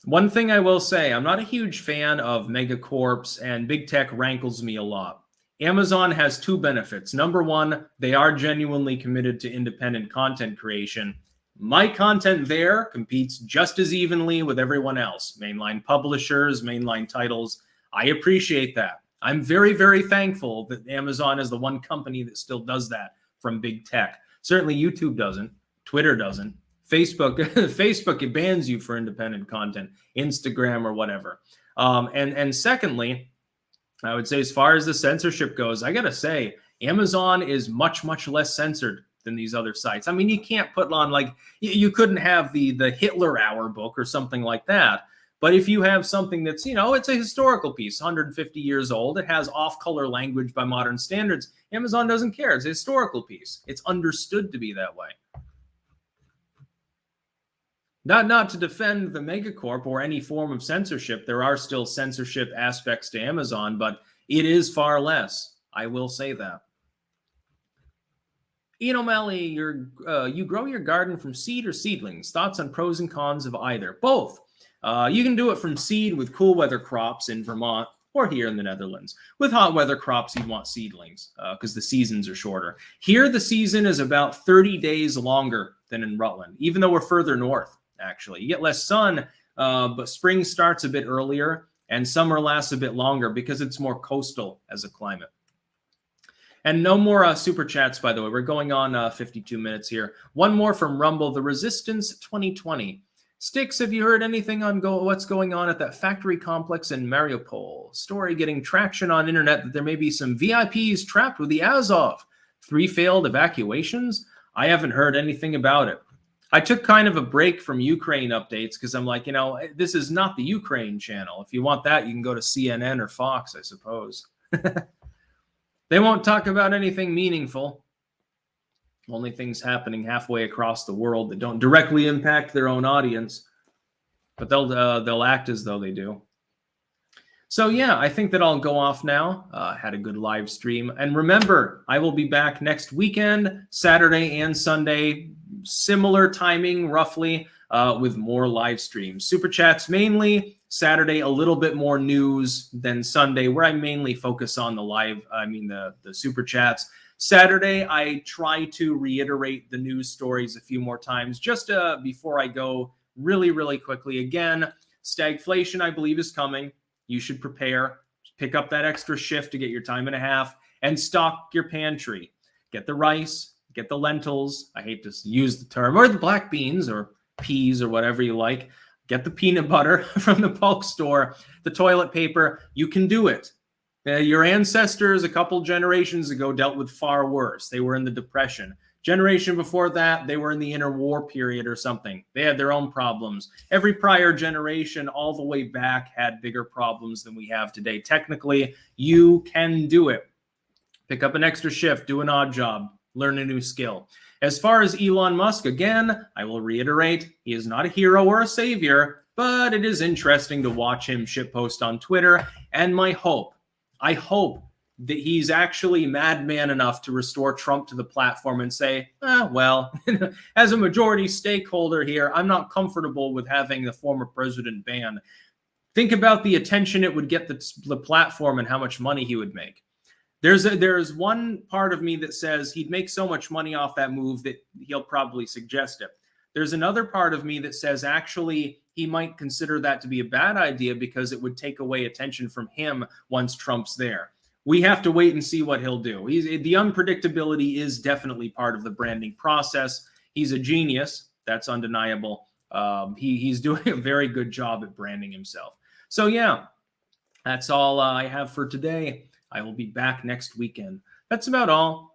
One thing I will say, I'm not a huge fan of megacorps, and big tech rankles me a lot. Amazon has two benefits. Number one, they are genuinely committed to independent content creation. My content there competes just as evenly with everyone else. Mainline publishers, mainline titles. I appreciate that. I'm very, very thankful that Amazon is the one company that still does that from big tech. Certainly YouTube doesn't. Twitter doesn't. Facebook, it bans you for independent content, Instagram or whatever. And secondly, I would say as far as the censorship goes, I got to say, Amazon is much, much less censored than these other sites. I mean, you can't put on, like, you couldn't have the Hitler Hour book or something like that. But if you have something that's, it's a historical piece, 150 years old, it has off-color language by modern standards, Amazon doesn't care. It's a historical piece. It's understood to be that way. Not to defend the megacorp or any form of censorship. There are still censorship aspects to Amazon, but it is far less. I will say that. Ian O'Malley, you grow your garden from seed or seedlings. Thoughts on pros and cons of either? Both. You can do it from seed with cool weather crops in Vermont or here in the Netherlands. With hot weather crops, you'd want seedlings because the seasons are shorter. Here, the season is about 30 days longer than in Rutland, even though we're further north. Actually, you get less sun, but spring starts a bit earlier and summer lasts a bit longer because it's more coastal as a climate. And no more super chats, by the way. We're going on 52 minutes here. One more from Rumble, The Resistance 2020. Styx, have you heard anything on what's going on at that factory complex in Mariupol? Story getting traction on internet that there may be some VIPs trapped with the Azov. 3 failed evacuations? I haven't heard anything about it. I took kind of a break from Ukraine updates because I'm like, this is not the Ukraine channel. If you want that, you can go to CNN or Fox, I suppose. They won't talk about anything meaningful. Only things happening halfway across the world that don't directly impact their own audience. But they'll act as though they do. So yeah, I think that I'll go off now. Had a good live stream. And remember, I will be back next weekend, Saturday and Sunday. Similar timing, roughly, with more live streams. Super chats mainly. Saturday, a little bit more news than Sunday, where I mainly focus on the super chats. Saturday, I try to reiterate the news stories a few more times, just before I go really, really quickly. Again, stagflation, I believe, is coming. You should prepare. Pick up that extra shift to get your time and a half and stock your pantry. Get the rice. Get the lentils. I hate to use the term, or the black beans or peas or whatever you like. Get the peanut butter from the bulk store, the toilet paper. You can do it. Your ancestors a couple generations ago dealt with far worse. They were in the Depression. Generation before that, they were in the interwar period or something. They had their own problems. Every prior generation all the way back had bigger problems than we have today. Technically, you can do it. Pick up an extra shift, do an odd job. Learn a new skill. As far as Elon Musk, again, I will reiterate, he is not a hero or a savior, but it is interesting to watch him shitpost on Twitter. And I hope that he's actually madman enough to restore Trump to the platform and say, well, as a majority stakeholder here, I'm not comfortable with having the former president banned. Think about the attention it would get the platform and how much money he would make. There's one part of me that says he'd make so much money off that move that he'll probably suggest it. There's another part of me that says actually he might consider that to be a bad idea because it would take away attention from him once Trump's there. We have to wait and see what he'll do. The unpredictability is definitely part of the branding process. He's a genius. That's undeniable. He's doing a very good job at branding himself. So yeah, that's all I have for today. I will be back next weekend. That's about all.